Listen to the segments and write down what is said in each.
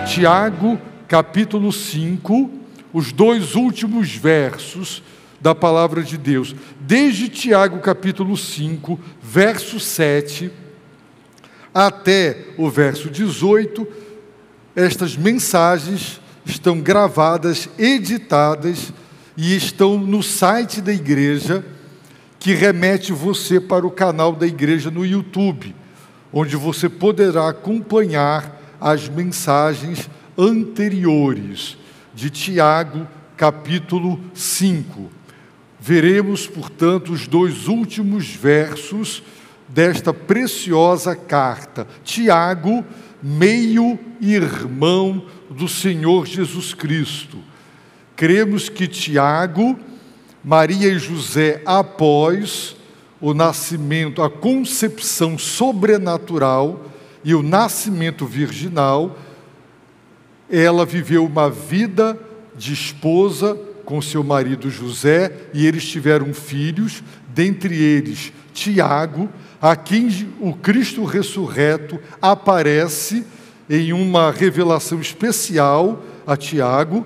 Tiago, capítulo 5, os 2 últimos versos da palavra de Deus. Desde Tiago, capítulo 5, verso 7, até o verso 18, estas mensagens estão gravadas, editadas e estão no site da igreja, que remete você para o canal da igreja no YouTube, onde você poderá acompanhar as mensagens anteriores de Tiago, capítulo 5. Veremos, portanto, os 2 últimos versos desta preciosa carta. Tiago, meio-irmão do Senhor Jesus Cristo. Cremos que Tiago, Maria e José, após o nascimento, a concepção sobrenatural e o nascimento virginal, ela viveu uma vida de esposa com seu marido José, e eles tiveram filhos, dentre eles Tiago, a quem o Cristo ressurreto aparece em uma revelação especial a Tiago,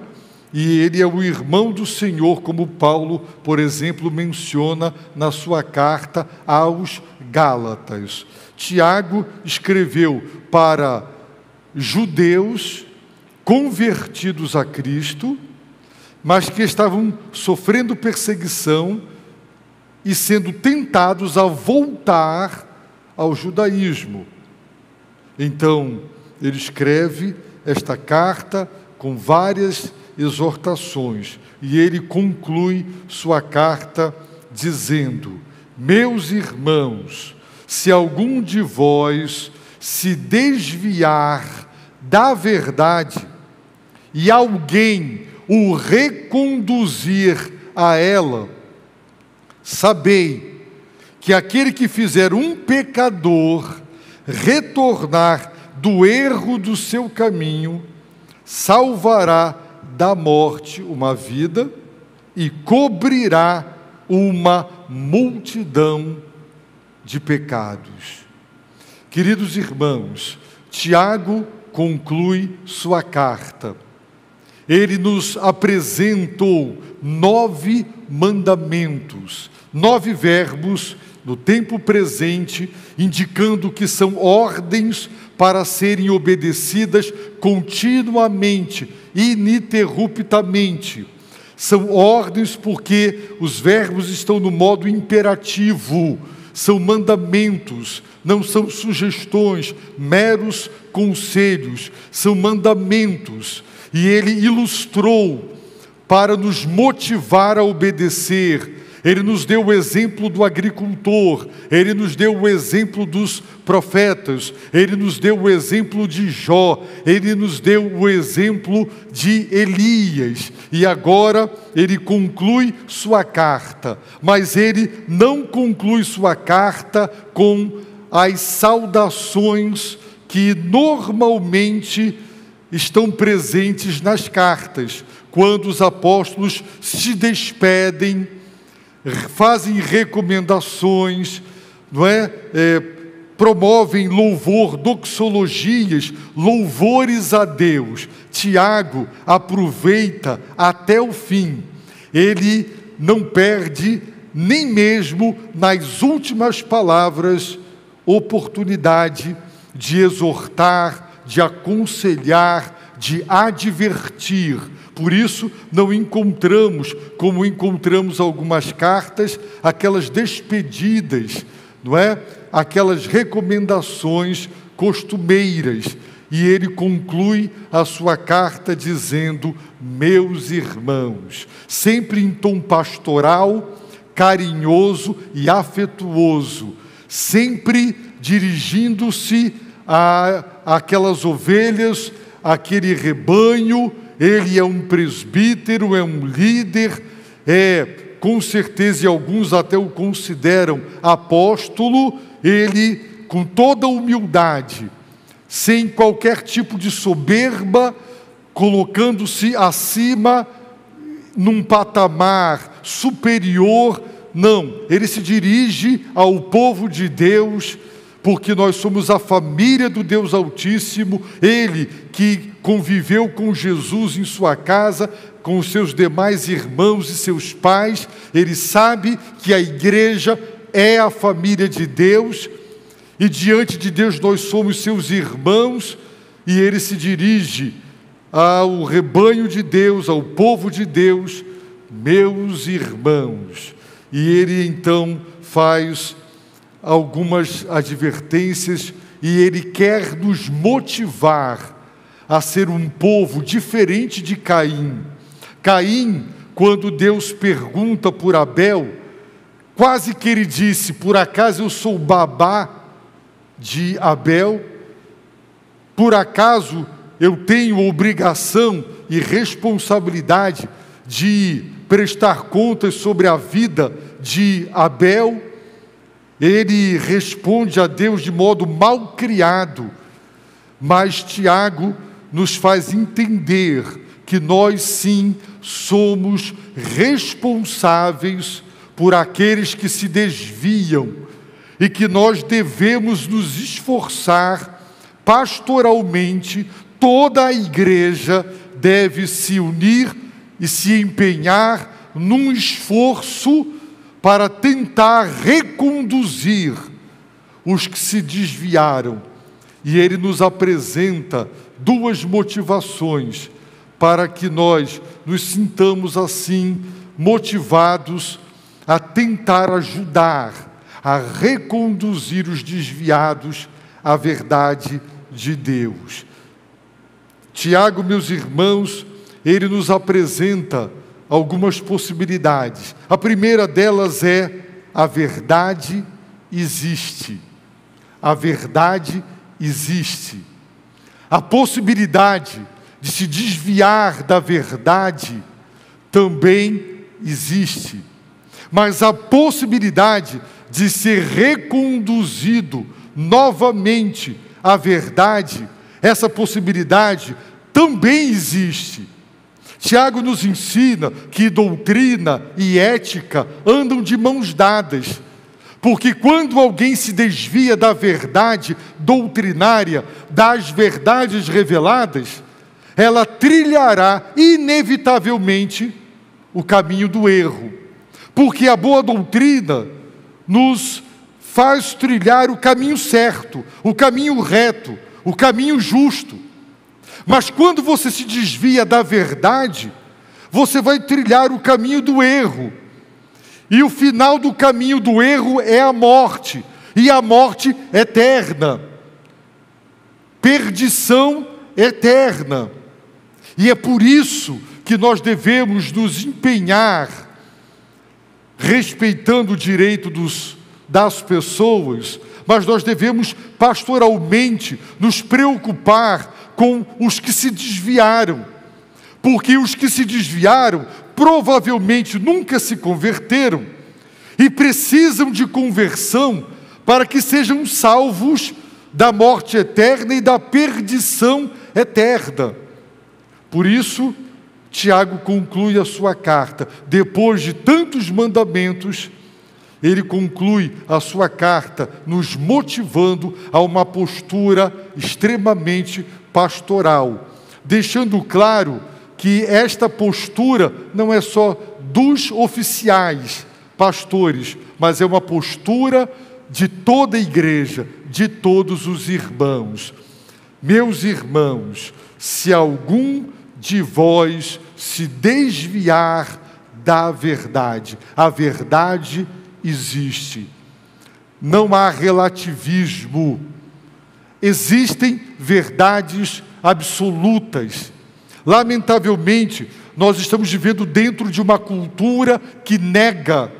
e ele é o irmão do Senhor, como Paulo, por exemplo, menciona na sua carta aos Gálatas. Tiago escreveu para judeus convertidos a Cristo, mas que estavam sofrendo perseguição e sendo tentados a voltar ao judaísmo. Então, ele escreve esta carta com várias exortações, e ele conclui sua carta dizendo: meus irmãos, se algum de vós se desviar da verdade e alguém o reconduzir a ela, sabei que aquele que fizer um pecador retornar do erro do seu caminho, salvará da morte uma vida e cobrirá uma multidão de pecados. Queridos irmãos, Tiago conclui sua carta. Ele nos apresentou 9 mandamentos, 9 verbos no tempo presente, indicando que são ordens para serem obedecidas continuamente, ininterruptamente. São ordens porque os verbos estão no modo imperativo, são mandamentos, não são sugestões, meros conselhos, são mandamentos. E ele ilustrou para nos motivar a obedecer. Ele nos deu o exemplo do agricultor, ele nos deu o exemplo dos profetas, ele nos deu o exemplo de Jó, ele nos deu o exemplo de Elias. E agora ele conclui sua carta, mas ele não conclui sua carta com as saudações que normalmente estão presentes nas cartas, quando os apóstolos se despedem, fazem recomendações, não é? Promovem louvor, doxologias, louvores a Deus. Tiago aproveita até o fim. Ele não perde nem mesmo nas últimas palavras oportunidade de exortar, de aconselhar, de advertir. Por isso, não encontramos, como encontramos algumas cartas, aquelas despedidas, não é? Aquelas recomendações costumeiras. E ele conclui a sua carta dizendo: meus irmãos, sempre em tom pastoral, carinhoso e afetuoso, sempre dirigindo-se àquelas ovelhas, àquele rebanho. Ele é um presbítero, é um líder, com certeza, e alguns até o consideram apóstolo. Ele, com toda humildade, sem qualquer tipo de soberba, colocando-se acima, num patamar superior, não. Ele se dirige ao povo de Deus porque nós somos a família do Deus Altíssimo, Ele que conviveu com Jesus em sua casa, com os seus demais irmãos e seus pais. Ele sabe que a igreja é a família de Deus, e diante de Deus nós somos seus irmãos, e Ele se dirige ao rebanho de Deus, ao povo de Deus, meus irmãos. E Ele então faz algumas advertências, e Ele quer nos motivar a ser um povo diferente de Caim. Caim, quando Deus pergunta por Abel, quase que ele disse: por acaso eu sou babá de Abel? Por acaso eu tenho obrigação e responsabilidade de prestar contas sobre a vida de Abel? Ele responde a Deus de modo mal criado, mas Tiago nos faz entender que nós sim somos responsáveis por aqueles que se desviam, e que nós devemos nos esforçar pastoralmente. Toda a igreja deve se unir e se empenhar num esforço para tentar reconduzir os que se desviaram. E ele nos apresenta duas motivações para que nós nos sintamos assim motivados a tentar ajudar a reconduzir os desviados à verdade de Deus. Tiago, meus irmãos, ele nos apresenta algumas possibilidades. A primeira delas é: a verdade existe. A verdade existe. A possibilidade de se desviar da verdade também existe. Mas a possibilidade de ser reconduzido novamente à verdade, essa possibilidade também existe. Tiago nos ensina que doutrina e ética andam de mãos dadas, porque quando alguém se desvia da verdade doutrinária, das verdades reveladas, ela trilhará inevitavelmente o caminho do erro, porque a boa doutrina nos faz trilhar o caminho certo, o caminho reto, o caminho justo. Mas quando você se desvia da verdade, você vai trilhar o caminho do erro. E o final do caminho do erro é a morte, e a morte eterna. Perdição eterna. E é por isso que nós devemos nos empenhar, respeitando o direito das pessoas, mas nós devemos pastoralmente nos preocupar com os que se desviaram, porque os que se desviaram provavelmente nunca se converteram e precisam de conversão para que sejam salvos da morte eterna e da perdição eterna. Por isso, Tiago conclui a sua carta. Depois de tantos mandamentos, ele conclui a sua carta nos motivando a uma postura extremamente pastoral, deixando claro que esta postura não é só dos oficiais pastores, mas é uma postura de toda a igreja, de todos os irmãos. Meus irmãos, se algum de vós se desviar da verdade, a verdade existe. Não há relativismo. Existem verdades absolutas. Lamentavelmente, nós estamos vivendo dentro de uma cultura que nega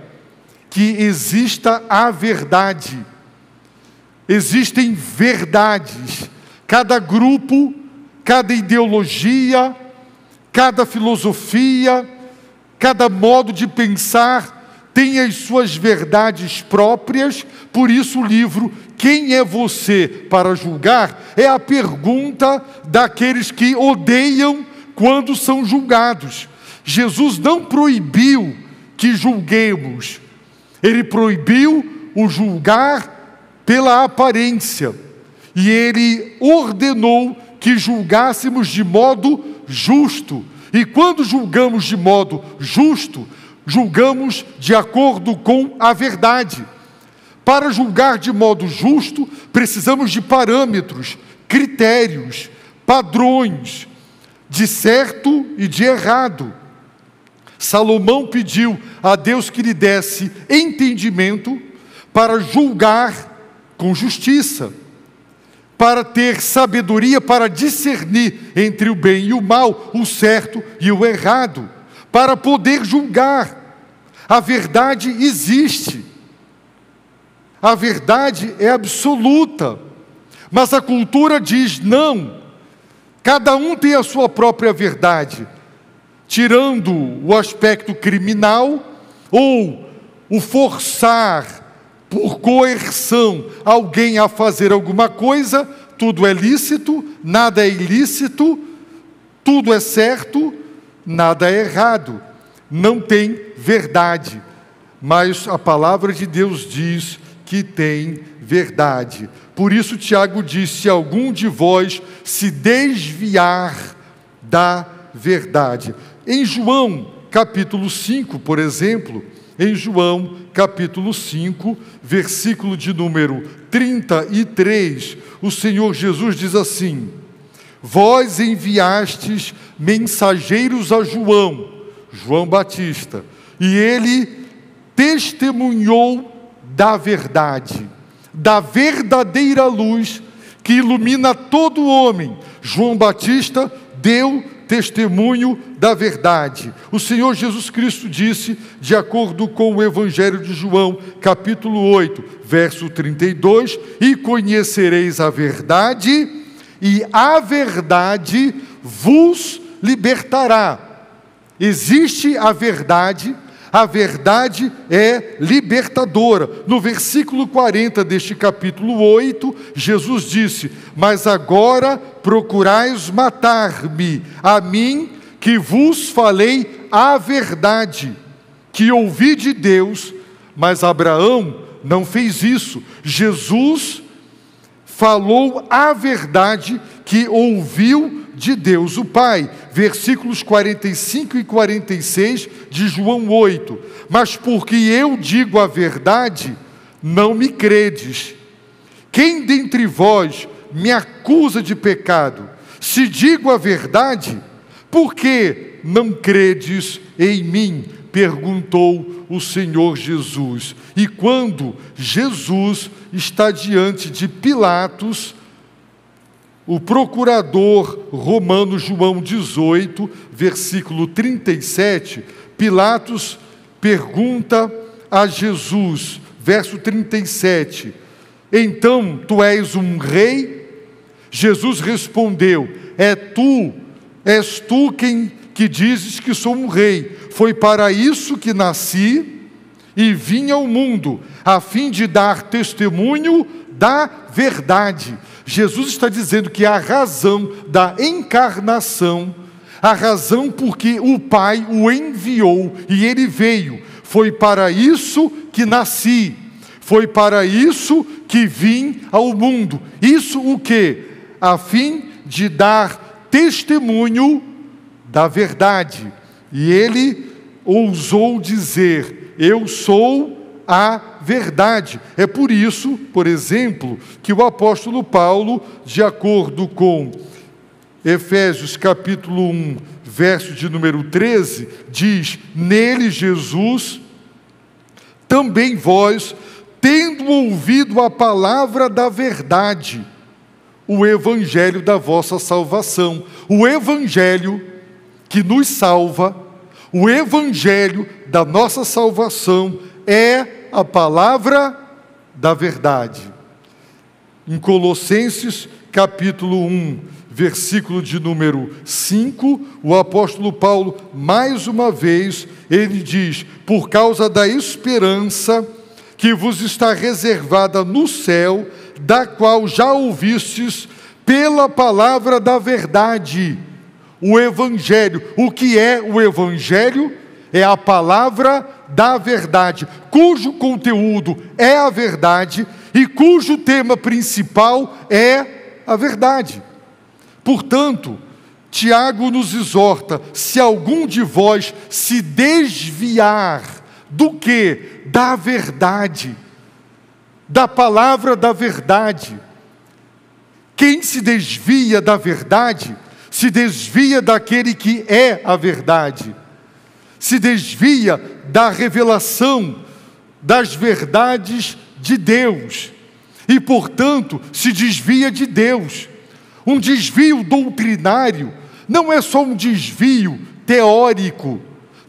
que exista a verdade. Existem verdades. Cada grupo, cada ideologia, cada filosofia, cada modo de pensar tem as suas verdades próprias. Por isso o livro Quem é Você para Julgar? É a pergunta daqueles que odeiam quando são julgados. Jesus não proibiu que julguemos. Ele proibiu o julgar pela aparência, e ele ordenou que julgássemos de modo justo. E quando julgamos de modo justo, julgamos de acordo com a verdade. Para julgar de modo justo, precisamos de parâmetros, critérios, padrões, de certo e de errado. Salomão pediu a Deus que lhe desse entendimento para julgar com justiça, para ter sabedoria para discernir entre o bem e o mal, o certo e o errado, para poder julgar. A verdade existe. A verdade é absoluta. Mas a cultura diz não. Cada um tem a sua própria verdade, tirando o aspecto criminal ou o forçar por coerção alguém a fazer alguma coisa. Tudo é lícito, nada é ilícito, tudo é certo, nada é errado. Não tem verdade, mas a palavra de Deus diz que tem verdade. Por isso Tiago diz: se algum de vós se desviar da verdade. Em João capítulo 5, por exemplo, em João capítulo 5, versículo de número 33, o Senhor Jesus diz assim: vós enviastes mensageiros a João, João Batista, e ele testemunhou da verdade, da verdadeira luz que ilumina todo homem. João Batista deu testemunho da verdade. O Senhor Jesus Cristo disse, de acordo com o Evangelho de João, capítulo 8, verso 32, e conhecereis a verdade, e a verdade vos libertará. Existe a verdade é libertadora. No versículo 40 deste capítulo 8, Jesus disse: mas agora procurais matar-me, a mim que vos falei a verdade, que ouvi de Deus, mas Abraão não fez isso. Jesus falou a verdade que ouviu de Deus o Pai. Versículos 45 e 46 de João 8. Mas porque eu digo a verdade, não me credes. Quem dentre vós me acusa de pecado? Se digo a verdade, por que não credes em mim? Perguntou o Senhor Jesus. E quando Jesus está diante de Pilatos, o procurador romano João 18, versículo 37, Pilatos pergunta a Jesus, verso 37, então tu és um rei? Jesus respondeu: és tu quem que dizes que sou um rei. Foi para isso que nasci e vim ao mundo, a fim de dar testemunho da verdade. Jesus está dizendo que a razão da encarnação, a razão porque o Pai o enviou e ele veio, foi para isso que nasci, foi para isso que vim ao mundo. Isso o quê? A fim de dar testemunho da verdade. E ele ousou dizer: eu sou a verdade. É por isso, por exemplo, que o apóstolo Paulo, de acordo com Efésios capítulo 1, verso de número 13, diz: nele, Jesus, também vós, tendo ouvido a palavra da verdade, o evangelho da vossa salvação. O evangelho que nos salva, o evangelho da nossa salvação é a palavra da verdade. Em Colossenses capítulo 1, versículo de número 5, o apóstolo Paulo, mais uma vez, ele diz: por causa da esperança que vos está reservada no céu, da qual já ouvistes pela palavra da verdade. O evangelho. O que é o evangelho? É a palavra da verdade, cujo conteúdo é a verdade, e cujo tema principal é a verdade. Portanto, Tiago nos exorta: se algum de vós se desviar do quê? Da verdade, da palavra da verdade. Quem se desvia da verdade, se desvia daquele que é a verdade, se desvia da revelação das verdades de Deus e, portanto, se desvia de Deus. Um desvio doutrinário não é só um desvio teórico.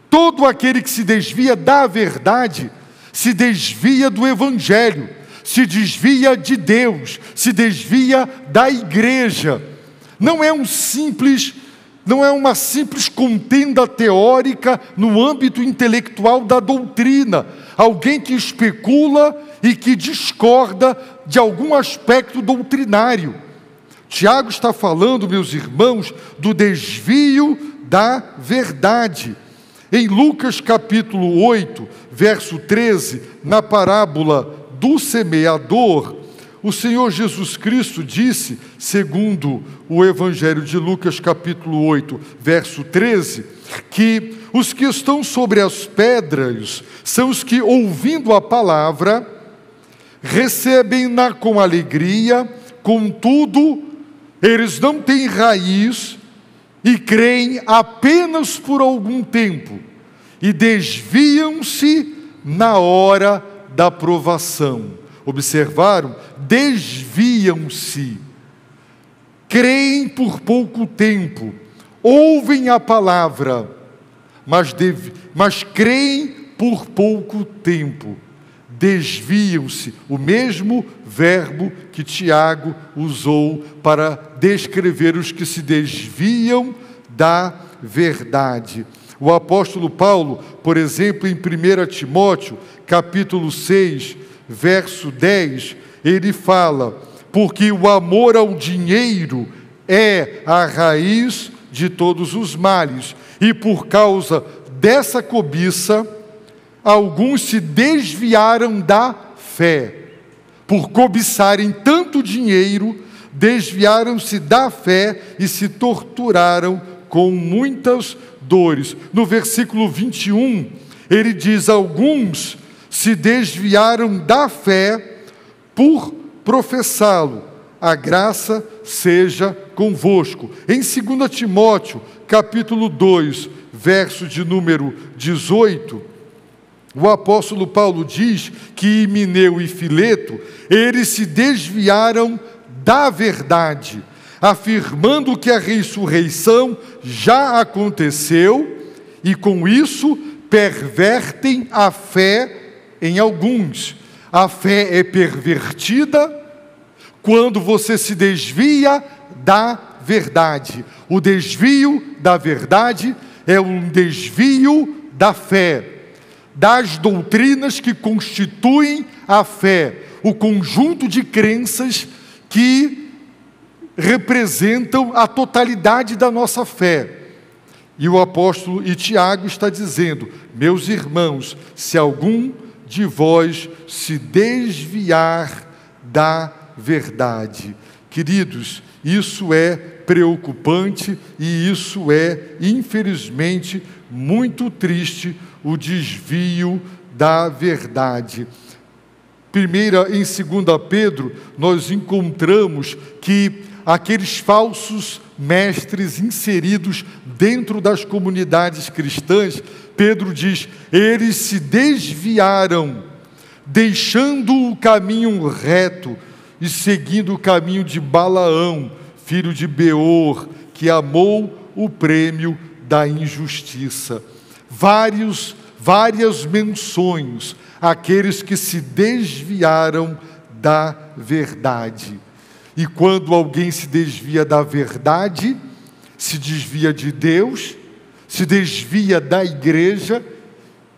Todo aquele que se desvia da verdade se desvia do Evangelho, se desvia de Deus, se desvia da igreja. Não é uma simples contenda teórica no âmbito intelectual da doutrina. Alguém que especula e que discorda de algum aspecto doutrinário. Tiago está falando, meus irmãos, do desvio da verdade. Em Lucas capítulo 8, verso 13, na parábola do semeador, o Senhor Jesus Cristo disse, segundo o Evangelho de Lucas capítulo 8, verso 13, que os que estão sobre as pedras são os que, ouvindo a palavra, recebem-na com alegria, contudo, eles não têm raiz e creem apenas por algum tempo e desviam-se na hora da provação. Observaram? Desviam-se. Creem por pouco tempo, ouvem a palavra, mas creem por pouco tempo. Desviam-se, o mesmo verbo que Tiago usou para descrever os que se desviam da verdade. O apóstolo Paulo, por exemplo, em 1 Timóteo, capítulo 6, verso 10, ele fala: porque o amor ao dinheiro é a raiz de todos os males, e por causa dessa cobiça, alguns se desviaram da fé. Por cobiçarem tanto dinheiro, desviaram-se da fé e se torturaram com muitas dores. No versículo 21, ele diz: alguns se desviaram da fé por professá-lo. A graça seja convosco. Em 2 Timóteo, capítulo 2, verso de número 18, o apóstolo Paulo diz que Himeneu e Fileto, eles se desviaram da verdade, afirmando que a ressurreição já aconteceu e com isso pervertem a fé em alguns. A fé é pervertida quando você se desvia da verdade. O desvio da verdade é um desvio da fé, das doutrinas que constituem a fé, o conjunto de crenças que representam a totalidade da nossa fé. E o apóstolo Tiago está dizendo: meus irmãos, se algum de vós se desviar da verdade. Queridos, isso é preocupante e isso é, infelizmente, muito triste, o desvio da verdade. Em 2 Pedro, nós encontramos que aqueles falsos mestres inseridos dentro das comunidades cristãs, Pedro diz, eles se desviaram, deixando o caminho reto e seguindo o caminho de Balaão, filho de Beor, que amou o prêmio da injustiça. Várias menções àqueles que se desviaram da verdade. E quando alguém se desvia da verdade, se desvia de Deus, se desvia da igreja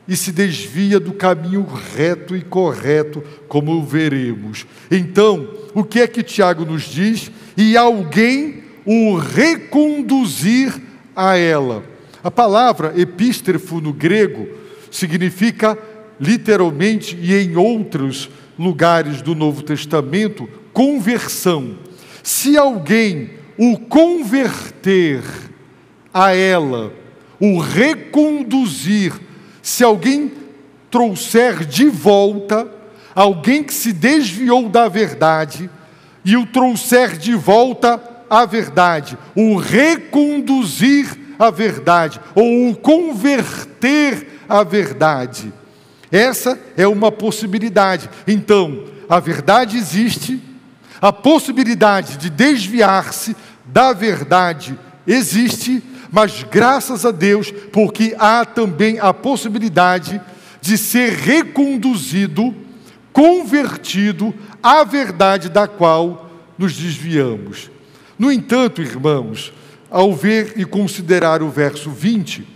e se desvia do caminho reto e correto, como veremos. Então, o que é que Tiago nos diz? E alguém o reconduzir a ela. A palavra epístrefo no grego significa literalmente e em outros lugares do Novo Testamento, conversão. Se alguém o converter a ela, o reconduzir, se alguém trouxer de volta alguém que se desviou da verdade e o trouxer de volta à verdade, o reconduzir à verdade, ou o converter à verdade. Essa é uma possibilidade. Então, a verdade existe, a possibilidade de desviar-se da verdade existe, mas graças a Deus, porque há também a possibilidade de ser reconduzido, convertido à verdade da qual nos desviamos. No entanto, irmãos, ao ver e considerar o verso 20,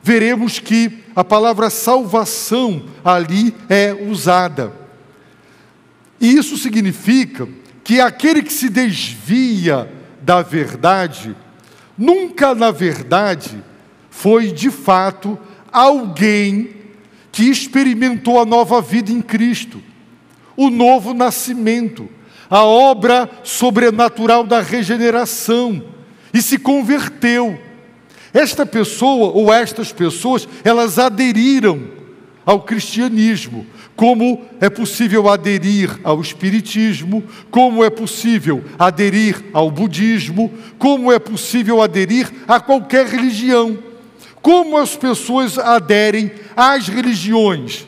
veremos que a palavra salvação ali é usada. E isso significa que aquele que se desvia da verdade, nunca na verdade foi de fato alguém que experimentou a nova vida em Cristo, o novo nascimento, a obra sobrenatural da regeneração, e se converteu. Esta pessoa ou estas pessoas, elas aderiram ao cristianismo, como é possível aderir ao espiritismo, como é possível aderir ao budismo, como é possível aderir a qualquer religião. Como as pessoas aderem às religiões?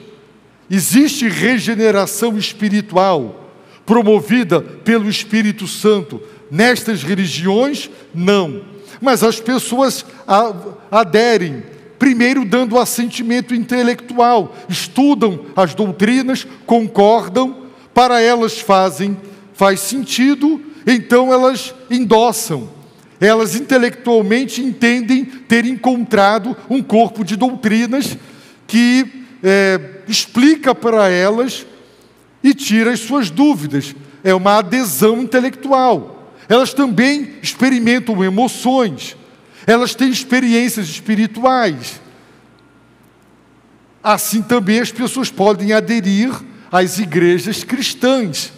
Existe regeneração espiritual promovida pelo Espírito Santo nestas religiões? Não. Mas as pessoas aderem, primeiro dando assentimento intelectual, estudam as doutrinas, concordam, para elas faz sentido, então elas endossam. Elas intelectualmente entendem ter encontrado um corpo de doutrinas que explica para elas e tira as suas dúvidas. É uma adesão intelectual. Elas também experimentam emoções. Elas têm experiências espirituais. Assim também as pessoas podem aderir às igrejas cristãs,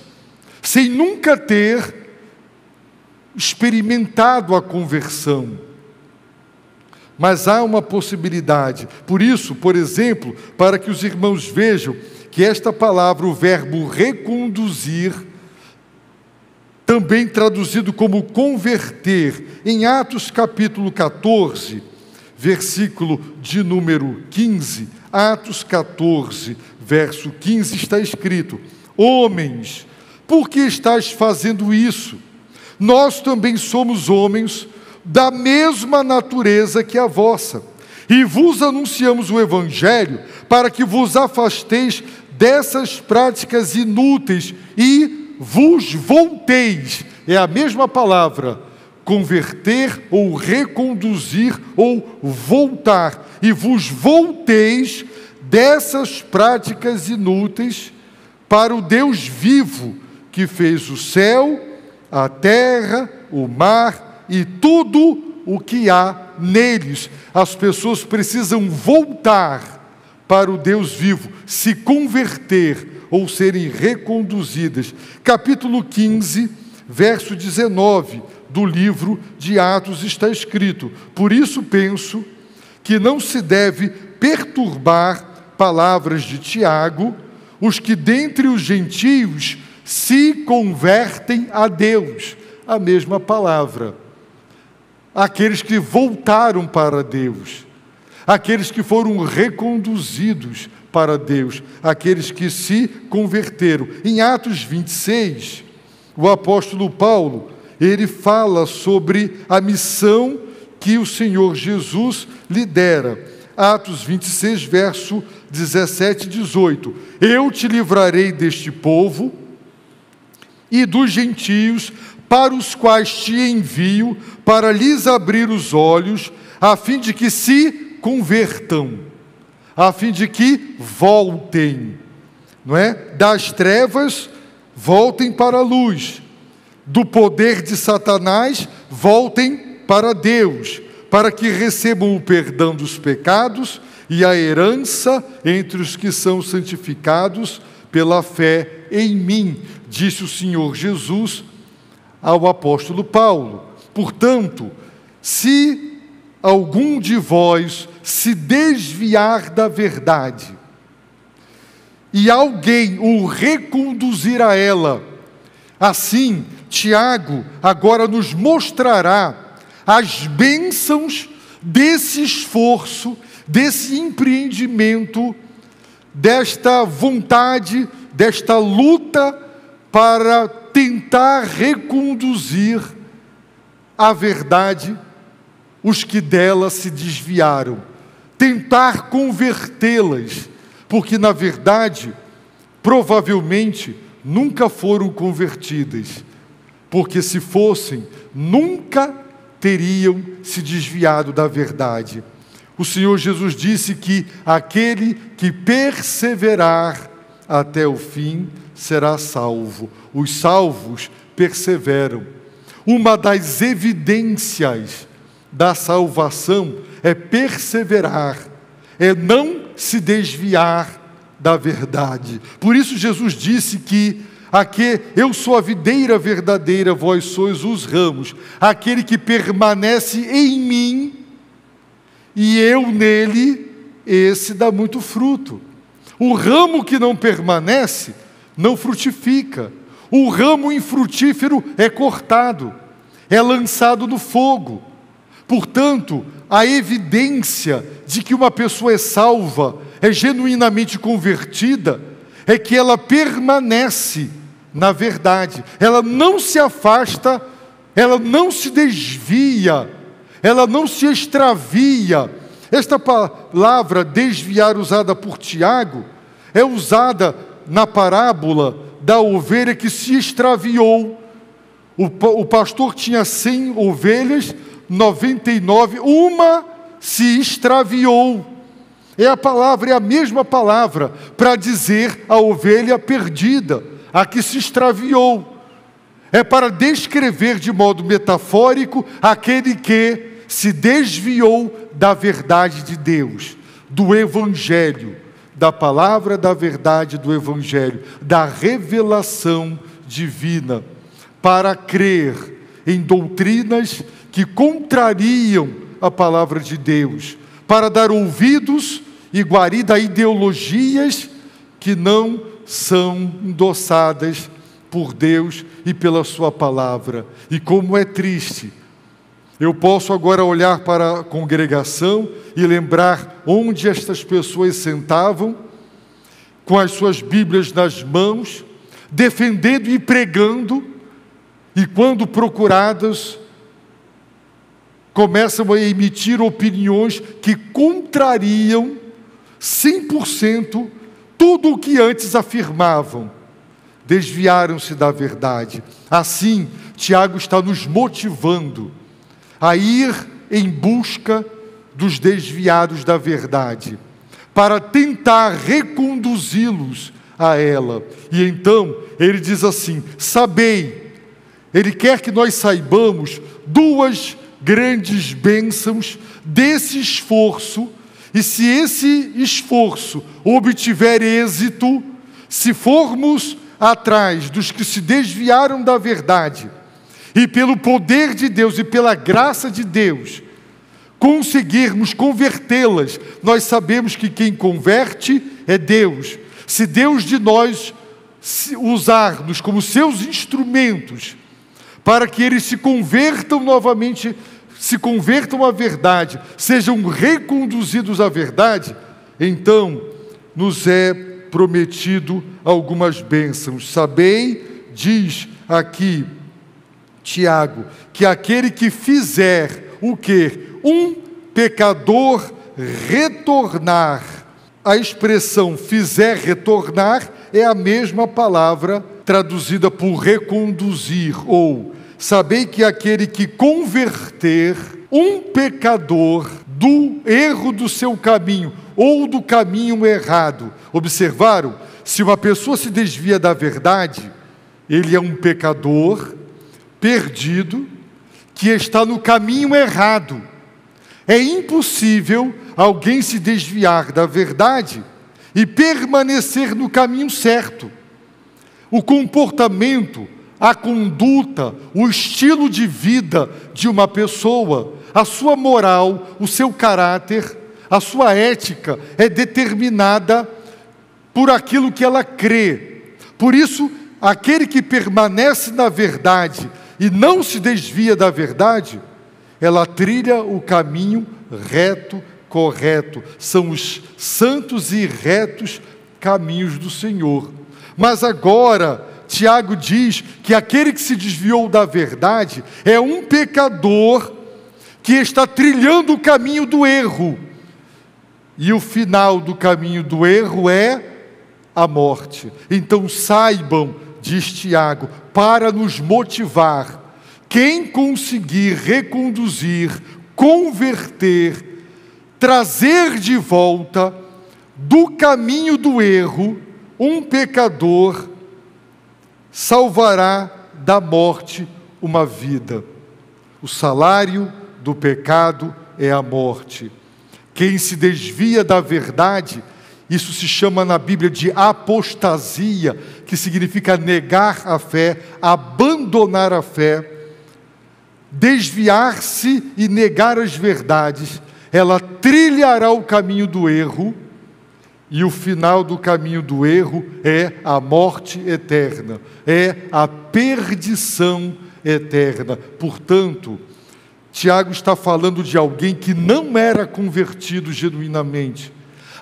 sem nunca ter experimentado a conversão. Mas há uma possibilidade. Por isso, por exemplo, para que os irmãos vejam que esta palavra, o verbo reconduzir, também traduzido como converter, em Atos capítulo 14, versículo de número 15, Atos 14, verso 15, está escrito: homens, por que estáis fazendo isso? Nós também somos homens da mesma natureza que a vossa, e vos anunciamos o Evangelho para que vos afasteis dessas práticas inúteis e vos volteis. É a mesma palavra, converter ou reconduzir ou voltar, e vos volteis dessas práticas inúteis para o Deus vivo, que fez o céu, a terra, o mar e tudo o que há neles. As pessoas precisam voltar para o Deus vivo, se converter ou serem reconduzidas. Capítulo 15, verso 19 do livro de Atos está escrito: por isso penso que não se deve perturbar palavras de Tiago, os que dentre os gentios se convertem a Deus. A mesma palavra. Aqueles que voltaram para Deus, aqueles que foram reconduzidos para Deus, aqueles que se converteram. Em Atos 26, o apóstolo Paulo, ele fala sobre a missão que o Senhor Jesus lhe dera. Atos 26, verso 17 e 18. Eu te livrarei deste povo e dos gentios, para os quais te envio, para lhes abrir os olhos, a fim de que se convertam, a fim de que voltem, não é? Das trevas, voltem para a luz, do poder de Satanás, voltem para Deus, para que recebam o perdão dos pecados e a herança entre os que são santificados pela fé em mim, disse o Senhor Jesus ao apóstolo Paulo. Portanto, se algum de vós se desviar da verdade, e alguém o reconduzir a ela, assim, Tiago agora nos mostrará as bênçãos desse esforço, desse empreendimento, desta vontade, desta luta para tentar reconduzir à verdade os que dela se desviaram, tentar convertê-las, porque na verdade, provavelmente, nunca foram convertidas, porque se fossem, nunca teriam se desviado da verdade. O Senhor Jesus disse que aquele que perseverar até o fim será salvo. Os salvos perseveram. Uma das evidências da salvação é perseverar, é não se desviar da verdade. Por isso Jesus disse que eu sou a videira verdadeira, vós sois os ramos. Aquele que permanece em mim e eu nele, esse dá muito fruto. O ramo que não permanece, não frutifica. O ramo infrutífero é cortado, é lançado no fogo. Portanto, a evidência de que uma pessoa é salva, é genuinamente convertida, é que ela permanece na verdade. Ela não se afasta, ela não se desvia, ela não se extravia. Esta palavra desviar, usada por Tiago, é usada na parábola da ovelha que se extraviou. O pastor tinha 100 ovelhas, 99, uma se extraviou. É a mesma palavra para dizer a ovelha perdida, a que se extraviou. É para descrever de modo metafórico aquele que se desviou da verdade de Deus, do Evangelho, da palavra da verdade do Evangelho, da revelação divina, para crer em doutrinas que contrariam a palavra de Deus, para dar ouvidos e guarida a ideologias que não são endossadas por Deus e pela sua palavra. E como é triste, eu posso agora olhar para a congregação e lembrar onde estas pessoas sentavam, com as suas Bíblias nas mãos, defendendo e pregando, e quando procuradas, começam a emitir opiniões que contrariam 100% tudo o que antes afirmavam. Desviaram-se da verdade. Assim, Tiago está nos motivando a ir em busca dos desviados da verdade, para tentar reconduzi-los a ela. E então, ele diz assim, sabei, ele quer que nós saibamos duas grandes bênçãos desse esforço, e se esse esforço obtiver êxito, se formos atrás dos que se desviaram da verdade, e pelo poder de Deus e pela graça de Deus, conseguirmos convertê-las, nós sabemos que quem converte é Deus. Se Deus de nós usar-nos como seus instrumentos, para que eles se convertam novamente, se convertam à verdade, sejam reconduzidos à verdade, então nos é prometido algumas bênçãos. Sabei, diz aqui Tiago, que aquele que fizer o quê? Um pecador retornar. A expressão fizer retornar é a mesma palavra traduzida por reconduzir, ou sabei que aquele que converter um pecador do erro do seu caminho ou do caminho errado. Observaram? Se uma pessoa se desvia da verdade, ele é um pecador perdido que está no caminho errado. É impossível alguém se desviar da verdade e permanecer no caminho certo. O comportamento, a conduta, o estilo de vida de uma pessoa, a sua moral, o seu caráter, a sua ética é determinada por aquilo que ela crê. Por isso, aquele que permanece na verdade e não se desvia da verdade, ela trilha o caminho reto, correto. São os santos e retos caminhos do Senhor. Mas agora, Tiago diz que aquele que se desviou da verdade é um pecador que está trilhando o caminho do erro. E o final do caminho do erro é a morte. Então saibam, diz Tiago, para nos motivar, quem conseguir reconduzir, converter, trazer de volta do caminho do erro um pecador, salvará da morte uma vida. O salário do pecado é a morte. Quem se desvia da verdade, isso se chama na Bíblia de apostasia, que significa negar a fé, abandonar a fé, desviar-se e negar as verdades. Ela trilhará o caminho do erro, e o final do caminho do erro é a morte eterna, é a perdição eterna. Portanto, Tiago está falando de alguém que não era convertido genuinamente,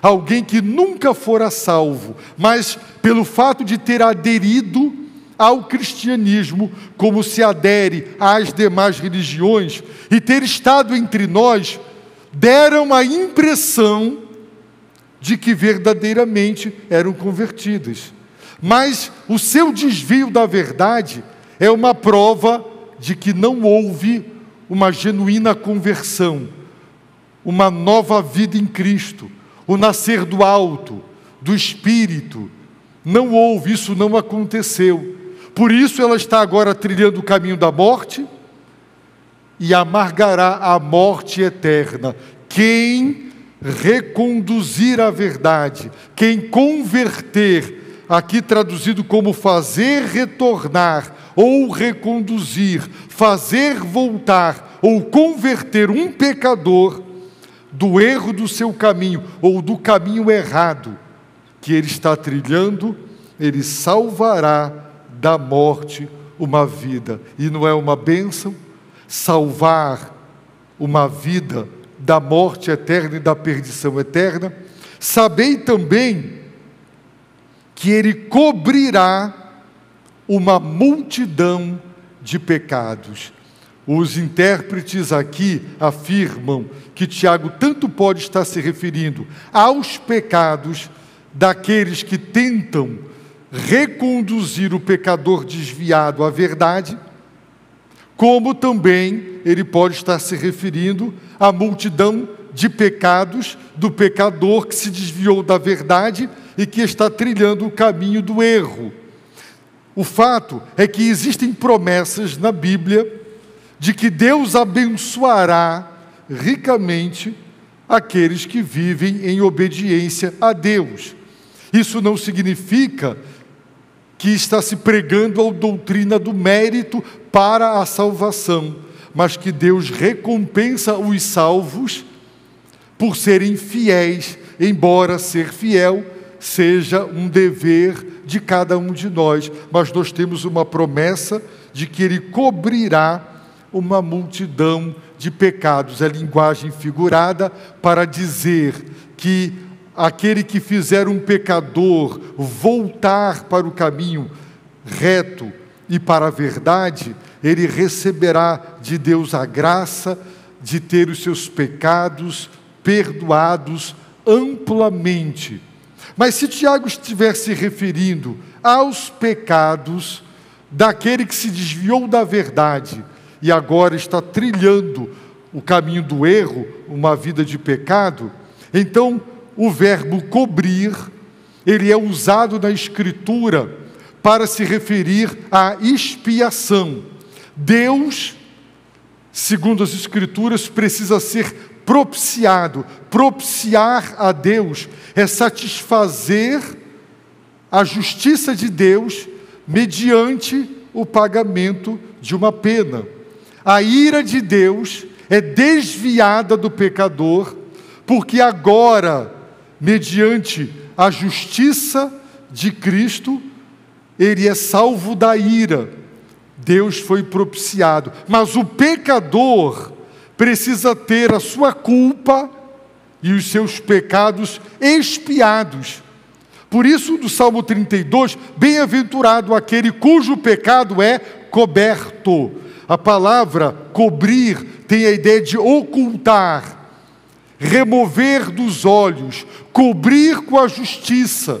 alguém que nunca fora salvo, mas pelo fato de ter aderido ao cristianismo, como se adere às demais religiões, e ter estado entre nós, deram a impressão de que verdadeiramente eram convertidos. Mas o seu desvio da verdade é uma prova de que não houve uma genuína conversão, uma nova vida em Cristo, o nascer do alto, do Espírito. Não houve, isso não aconteceu. Por isso ela está agora trilhando o caminho da morte e amargará a morte eterna. Quem reconduzir a verdade, quem converter, aqui traduzido como fazer retornar ou reconduzir, fazer voltar ou converter um pecador do erro do seu caminho ou do caminho errado que ele está trilhando, ele salvará da morte uma vida. E não é uma bênção? Salvar uma vida da morte eterna e da perdição eterna. Sabei também que ele cobrirá uma multidão de pecados. Os intérpretes aqui afirmam que Tiago tanto pode estar se referindo aos pecados daqueles que tentam reconduzir o pecador desviado à verdade, como também ele pode estar se referindo à multidão de pecados do pecador que se desviou da verdade e que está trilhando o caminho do erro. O fato é que existem promessas na Bíblia de que Deus abençoará ricamente aqueles que vivem em obediência a Deus. Isso não significa que está se pregando a doutrina do mérito para a salvação, mas que Deus recompensa os salvos por serem fiéis, embora ser fiel seja um dever de cada um de nós. Mas nós temos uma promessa de que Ele cobrirá uma multidão de pecados. É linguagem figurada para dizer que aquele que fizer um pecador voltar para o caminho reto e para a verdade, ele receberá de Deus a graça de ter os seus pecados perdoados amplamente. Mas se Tiago estiver se referindo aos pecados daquele que se desviou da verdade e agora está trilhando o caminho do erro, uma vida de pecado, então o verbo cobrir, ele é usado na Escritura para se referir à expiação. Deus, segundo as Escrituras, precisa ser propiciado. Propiciar a Deus é satisfazer a justiça de Deus mediante o pagamento de uma pena. A ira de Deus é desviada do pecador, porque agora, mediante a justiça de Cristo, ele é salvo da ira. Deus foi propiciado. Mas o pecador precisa ter a sua culpa e os seus pecados expiados. Por isso, no Salmo 32, bem-aventurado aquele cujo pecado é coberto. A palavra cobrir tem a ideia de ocultar, remover dos olhos, cobrir com a justiça,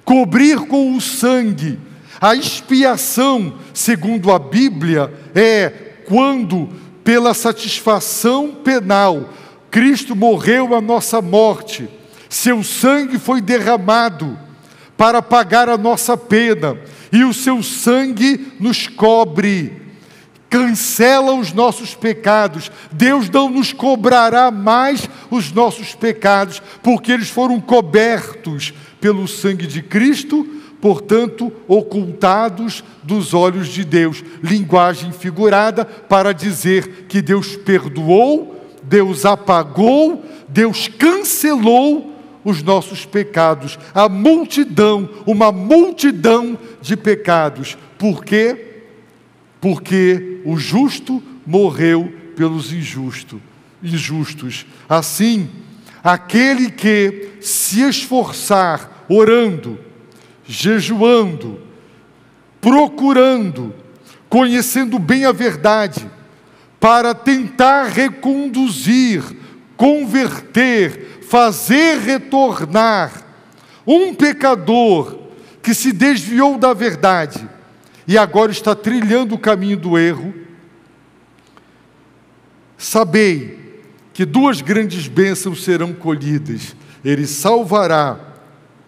cobrir com o sangue. A expiação, segundo a Bíblia, é quando, pela satisfação penal, Cristo morreu a nossa morte. Seu sangue foi derramado para pagar a nossa pena, e o seu sangue nos cobre, cancela os nossos pecados. Deus não nos cobrará mais os nossos pecados, porque eles foram cobertos pelo sangue de Cristo, portanto, ocultados dos olhos de Deus. Linguagem figurada para dizer que Deus perdoou, Deus apagou, Deus cancelou os nossos pecados. A multidão, uma multidão de pecados. Por quê? Porque o justo morreu pelos injustos. Assim, aquele que se esforçar, orando, jejuando, procurando, conhecendo bem a verdade, para tentar reconduzir, converter, fazer retornar um pecador que se desviou da verdade e agora está trilhando o caminho do erro, sabei que duas grandes bênçãos serão colhidas. Ele salvará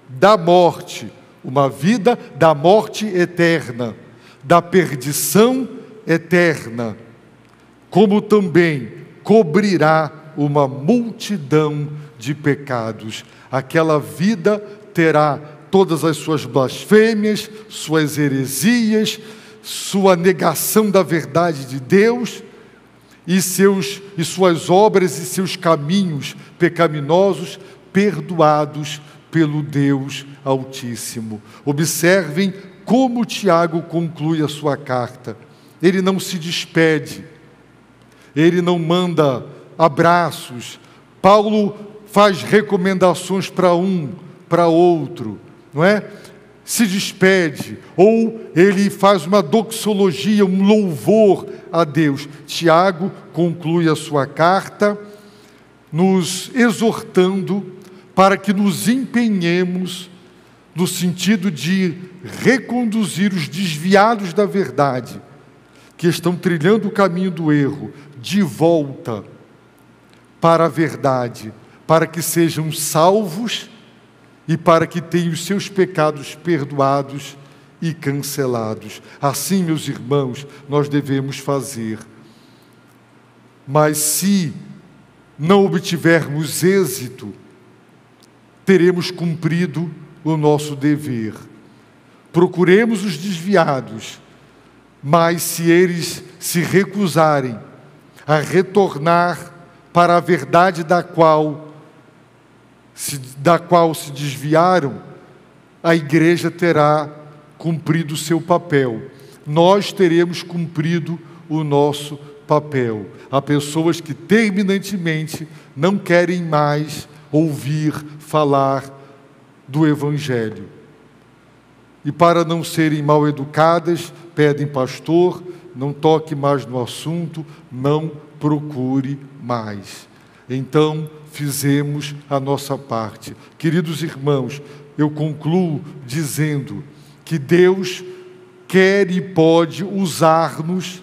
da morte, uma vida da morte eterna, da perdição eterna, como também cobrirá uma multidão de pecados. Aquela vida terá todas as suas blasfêmias, suas heresias, sua negação da verdade de Deus, e suas obras e seus caminhos pecaminosos perdoados pelo Deus Altíssimo. Observem como Tiago conclui a sua carta. Ele não se despede, ele não manda abraços. Paulo faz recomendações para um, para outro, não é? Se despede, ou ele faz uma doxologia, um louvor a Deus. Tiago conclui a sua carta nos exortando para que nos empenhemos no sentido de reconduzir os desviados da verdade, que estão trilhando o caminho do erro, de volta para a verdade, para que sejam salvos e para que tenham os seus pecados perdoados e cancelados. Assim, meus irmãos, nós devemos fazer. Mas se não obtivermos êxito, teremos cumprido o nosso dever. Procuremos os desviados, mas se eles se recusarem a retornar para a verdade da qual se desviaram, a igreja terá cumprido o seu papel. Nós teremos cumprido o nosso papel. Há pessoas que terminantemente não querem mais ouvir falar do Evangelho. E para não serem mal educadas, pedem: pastor, não toque mais no assunto, não procure mais. Então, fizemos a nossa parte. Queridos irmãos, eu concluo dizendo que Deus quer e pode usar-nos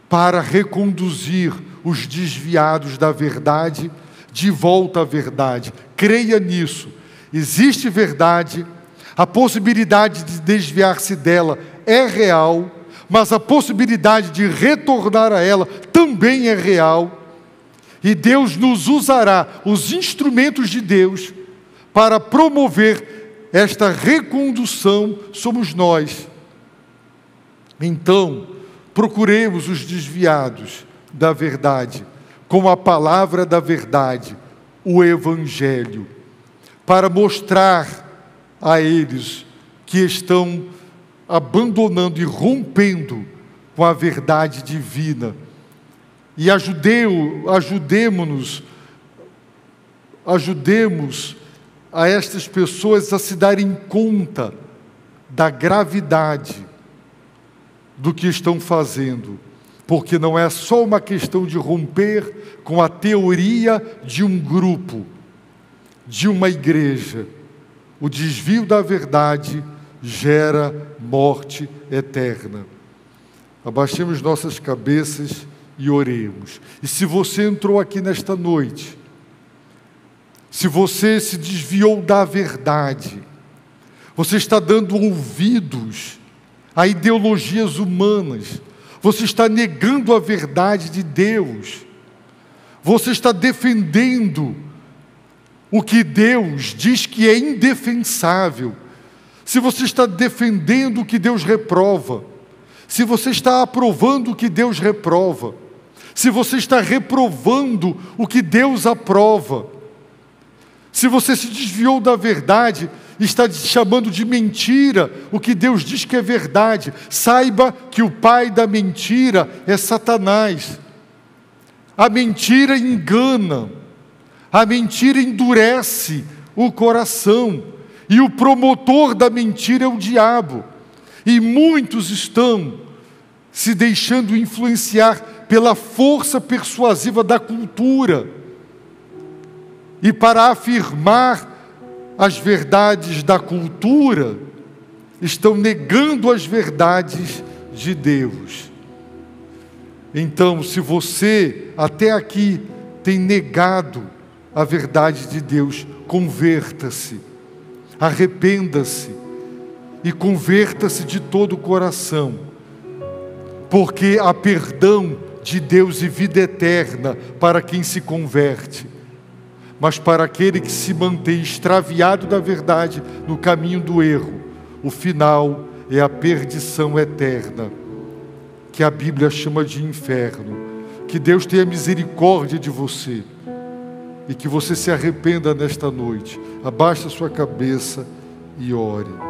para reconduzir os desviados da verdade de volta à verdade. Creia nisso. Existe verdade, a possibilidade de desviar-se dela é real, mas a possibilidade de retornar a ela também é real. E Deus nos usará, os instrumentos de Deus, para promover esta recondução somos nós. Então, procuremos os desviados da verdade, com a palavra da verdade, o Evangelho, para mostrar a eles que estão abandonando e rompendo com a verdade divina. E ajudemos a estas pessoas a se darem conta da gravidade do que estão fazendo, porque não é só uma questão de romper com a teoria de um grupo, de uma igreja. O desvio da verdade gera morte eterna. Abaixemos nossas cabeças e oremos. E se você entrou aqui nesta noite, se você se desviou da verdade, você está dando ouvidos a ideologias humanas, você está negando a verdade de Deus, você está defendendo o que Deus diz que é indefensável, se você está defendendo o que Deus reprova, se você está aprovando o que Deus reprova, se você está reprovando o que Deus aprova, se você se desviou da verdade, está chamando de mentira o que Deus diz que é verdade, saiba que o pai da mentira é Satanás. A mentira engana, a mentira endurece o coração, e o promotor da mentira é o diabo. E muitos estão se deixando influenciar pela força persuasiva da cultura. E para afirmar as verdades da cultura, estão negando as verdades de Deus. Então, se você até aqui tem negado a verdade de Deus, converta-se, arrependa-se e converta-se de todo o coração, porque há perdão de Deus e vida eterna para quem se converte. Mas para aquele que se mantém extraviado da verdade no caminho do erro, o final é a perdição eterna, que a Bíblia chama de inferno. Que Deus tenha misericórdia de você e que você se arrependa nesta noite. Abaixe a sua cabeça e ore.